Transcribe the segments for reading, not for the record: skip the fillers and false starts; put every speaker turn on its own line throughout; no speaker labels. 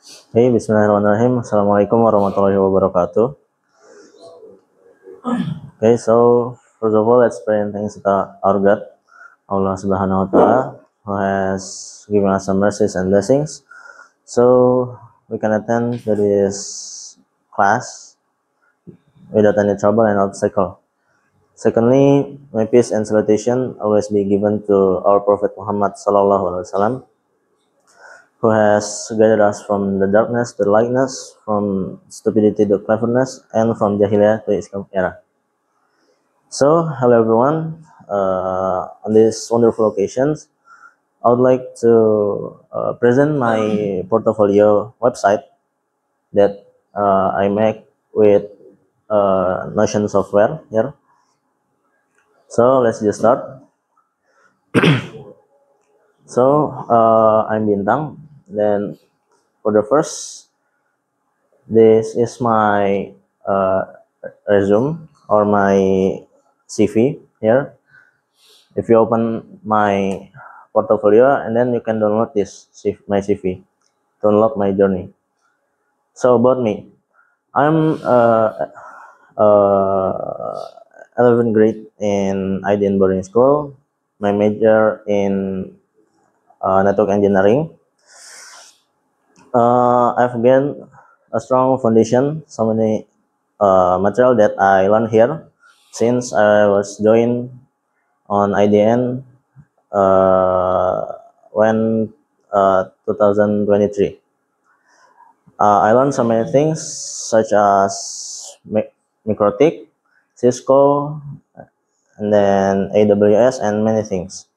Hey, bismillahirrahmanirrahim. Assalamualaikum warahmatullahi wabarakatuh. Okay, so first of all, let's pray and thanks to our God, Allah Subhanahu wa Ta'ala, who has given us some mercies and blessings, so we can attend to this class without any trouble and obstacle. Secondly, may peace and salutation always be given to our Prophet Muhammad Sallallahu Alaihi Wasallam, who has guided us from the darkness to lightness, from stupidity to cleverness, and from Jahiliyah to Islam era. So, hello everyone. On this wonderful occasion, I would like to present my portfolio website that I make with Notion software here. So, let's just start. So, I'm Bintang. Then, for the first, this is my resume or my CV here. If you open my portfolio, and then you can download my CV to unlock my journey. So about me, I'm 11th grade in IDN boarding school. My major in network engineering. I've gained a strong foundation, so many material that I learned here since I was joined on IDN when 2023. I learned so many things such as Mikrotik, Cisco, and then AWS, and many things.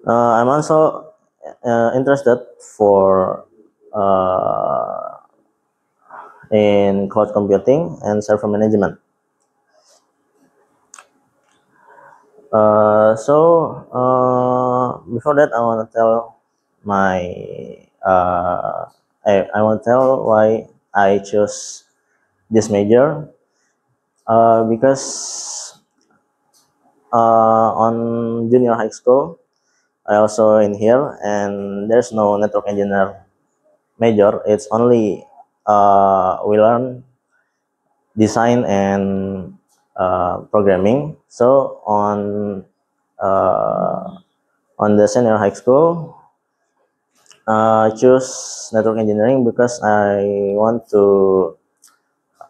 I'm also interested for in cloud computing and server management. Before that, I want to tell my I want to tell why I chose this major, because on junior high school I also in here, and there's no network engineer major. It's only we learn design and programming. So on the senior high school, I choose network engineering because I want to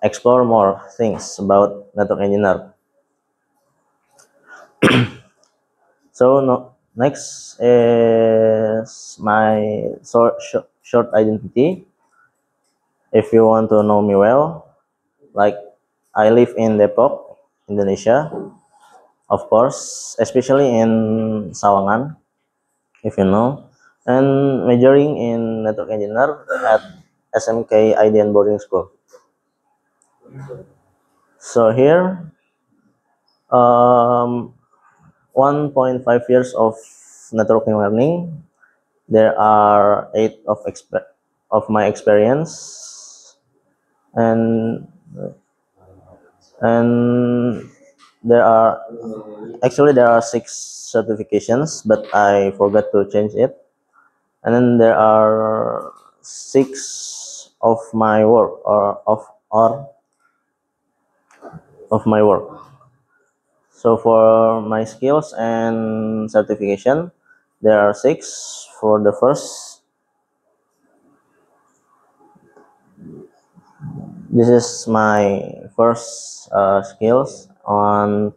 explore more things about network engineer. So next is my short identity. If you want to know me well, like I live in Depok, Indonesia, of course, especially in Sawangan, if you know, and majoring in network engineer at SMK IDN boarding school. So here, 1.5 years of networking learning. There are 8 of my experience, and there are 6 certifications, but I forgot to change it. And then there are 6 of my work of my work. So for my skills and certification, there are 6. For the first, this is my first skills on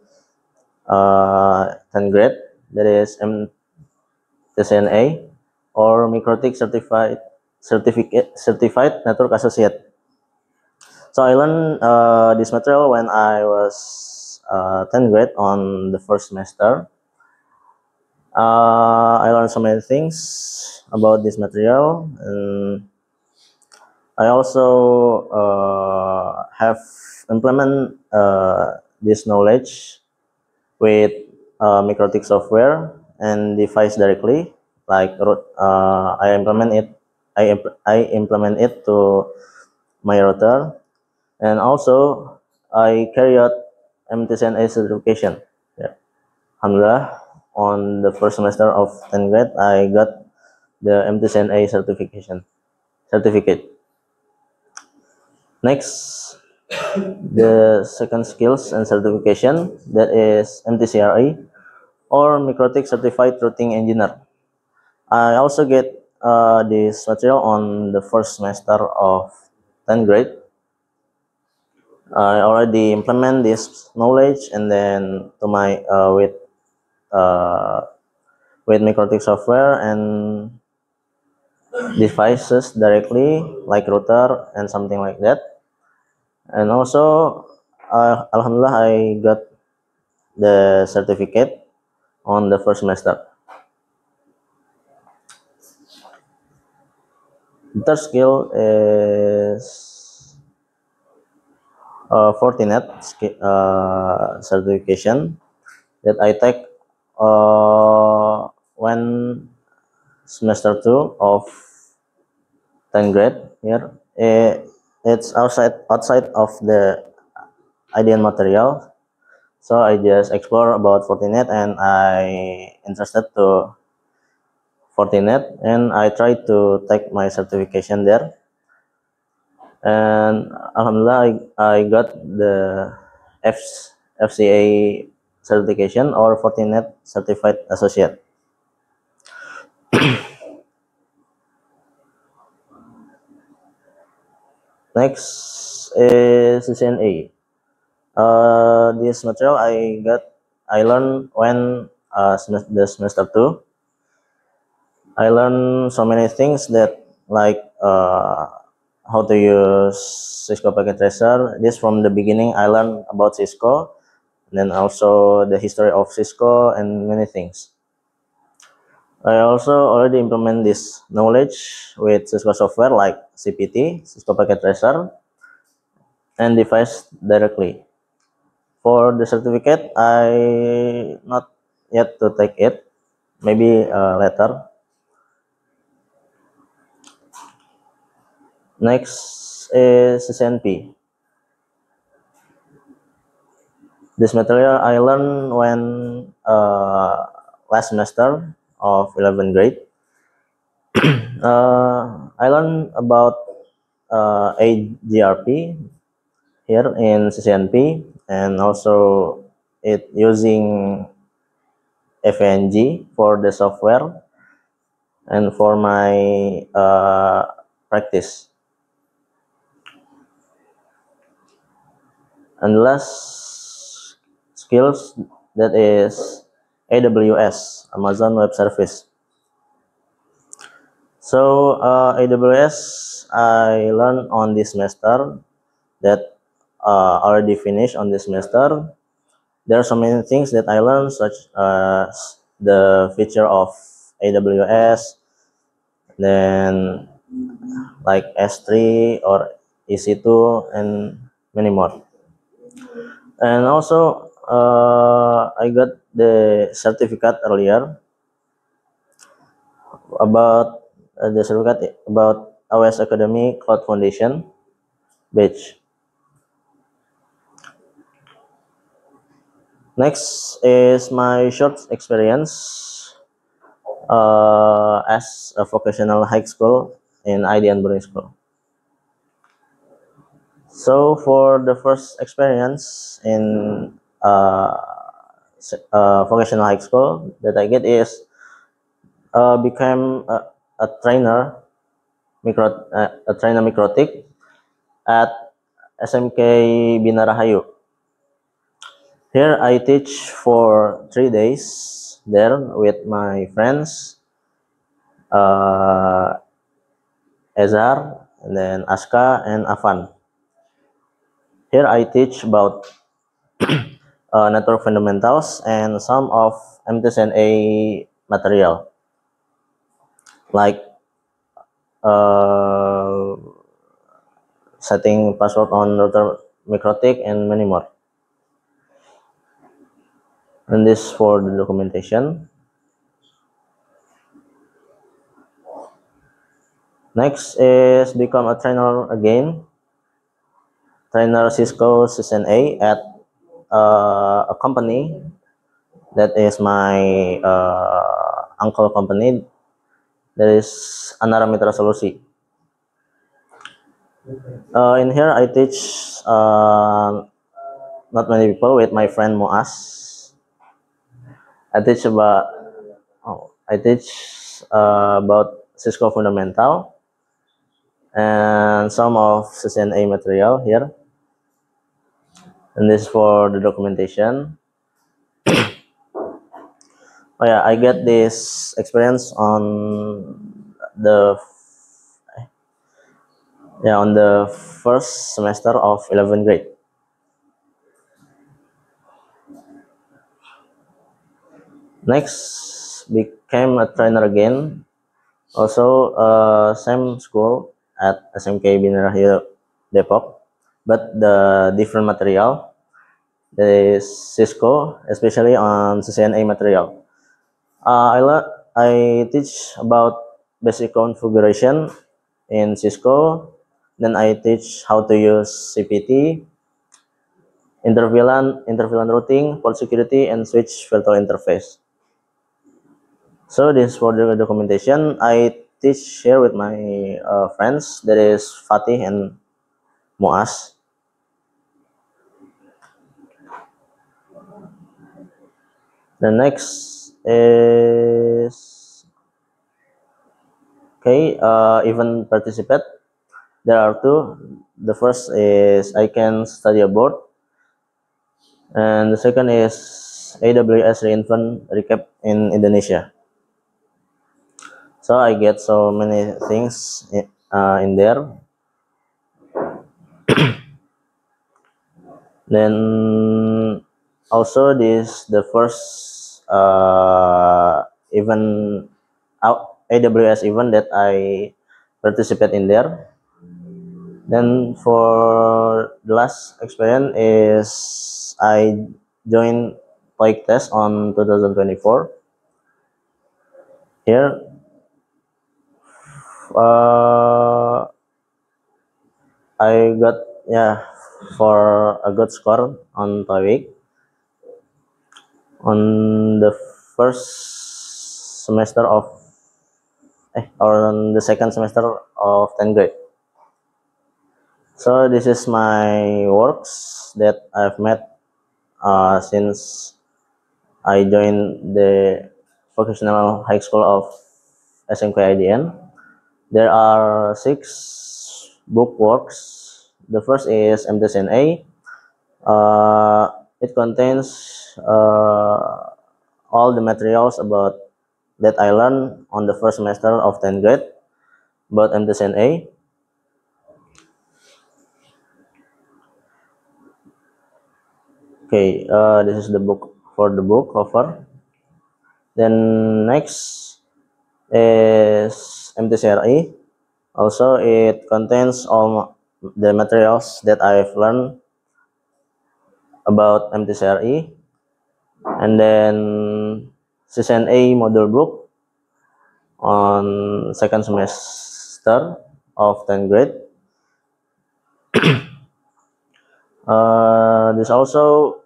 10th grade. That is MTCNA or Mikrotik certified network associate. So I learned this material when I was 10th grade on the first semester. I learned so many things about this material, and I also have implement this knowledge with Mikrotik software and device directly. Like I implement it to my router, and also I carry out MTCNA certification. Yeah. Alhamdulillah, on the first semester of 10th grade, I got the MTCNA certificate. Next, the second skills and certification, that is MTCRE, or Microtik Certified Routing Engineer. I also get this material on the first semester of 10th grade. I already implement this knowledge and then to my with Microtik software and devices directly, like router and something like that. And also, alhamdulillah, I got the certificate on the first semester. The third skill is Fortinet certification that I take when semester 2 of 10th grade here. It's outside of the IDN material, so I just explore about Fortinet and I interested to Fortinet and I try to take my certification there, and alhamdulillah I got the FCA certification, or Fortinet Certified Associate. Next is CCNA. This material I learned when the semester 2. I learned so many things that, like how to use Cisco Packet Tracer. This from the beginning I learned about Cisco, and then also the history of Cisco and many things. I also already implement this knowledge with Cisco software like CPT, Cisco Packet Tracer, and device directly. For the certificate, I not yet to take it, maybe later. Next is CCNP. This material I learned when last semester of 11th grade. I learned about AGRP here in CCNP, and also it using FNG for the software and for my practice. And the last skills, that is AWS, Amazon Web Service. So AWS I learned on this semester, that already finished on this semester. There are so many things that I learned, such as the feature of AWS, then like S3 or EC2 and many more. And also I got the certificate earlier about the certificate about AWS Academy Cloud Foundation batch. Next is my short experience as a vocational high school in IDN Boarding School. So for the first experience in vocational high school that I get is became a trainer, a trainer Microtik at SMK Bina Rahayu. Here I teach for 3 days there with my friends, Ezar, and then Aska and Afan. Here I teach about network fundamentals and some of MTCNA material, like setting password on router Microtik and many more. And this for the documentation. Next is become a trainer again. Trainer Cisco CCNA at a company that is my uncle company. There is Anara Mitra Solusi. In here I teach not many people with my friend Muas. I teach about about Cisco fundamental and some of CCNA material here. And this is for the documentation. Oh yeah, I get this experience the on the first semester of 11th grade. Next, became a trainer again. Also, same school at SMK Bina Rahayu Depok, but the different material. There is Cisco, especially on CCNA material. I teach about basic configuration in Cisco. Then I teach how to use CPT, interVLAN routing, port security, and switch virtual interface. So this for the documentation. I teach here with my friends. That is Fatih and Muas. The next is event participate. There are two. The first is I can study abroad, and the second is AWS reInvent recap in Indonesia. So I get so many things in there. Then also this the first event AWS event that I participate in there. Then for the last experience is I joined TOEIC test on 2024. Here I got for a good score on TOEIC on the first semester of or on the second semester of 10th grade. So this is my works that I've made since I joined the vocational high school of SMK IDN. There are 6 book works. The first is MTSNA. It contains all the materials about that I learned on the first semester of 10th grade about MTSNA. Okay, this is the book for the book cover. Then next is MTCRE. Also, it contains all the materials that I've learned about MTCRE. And then CCNA module book on second semester of 10th grade. This also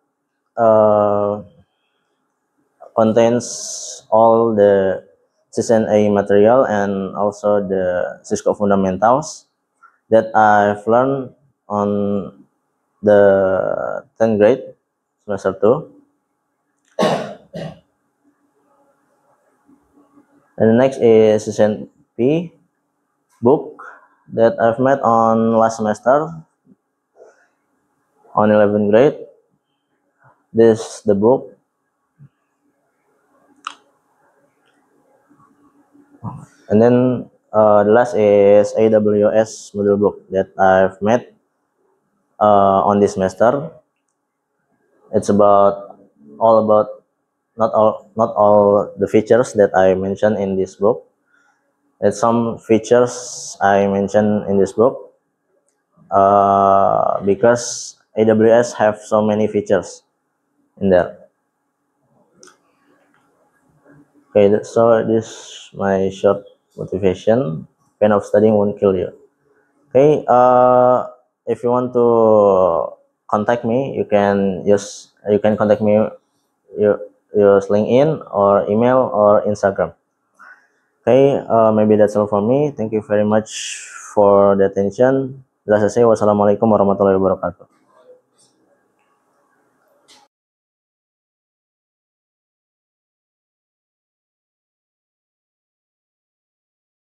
contains all the CCNA material and also the Cisco fundamentals that I've learned on the 10th grade semester 2. And the next is CCNP book that I've met on last semester on 11th grade. This is the book. And then the last is AWS module book that I've met on this semester. It's about not all the features that I mentioned in this book. It's some features I mentioned in this book because AWS have so many features in there. Okay, so this is my short motivation. Pain of studying won't kill you. Okay, if you want to contact me, you can contact me use LinkedIn or email or Instagram. Okay, maybe that's all for me. Thank you very much for the attention. Wassalamualaikum warahmatullahi wabarakatuh.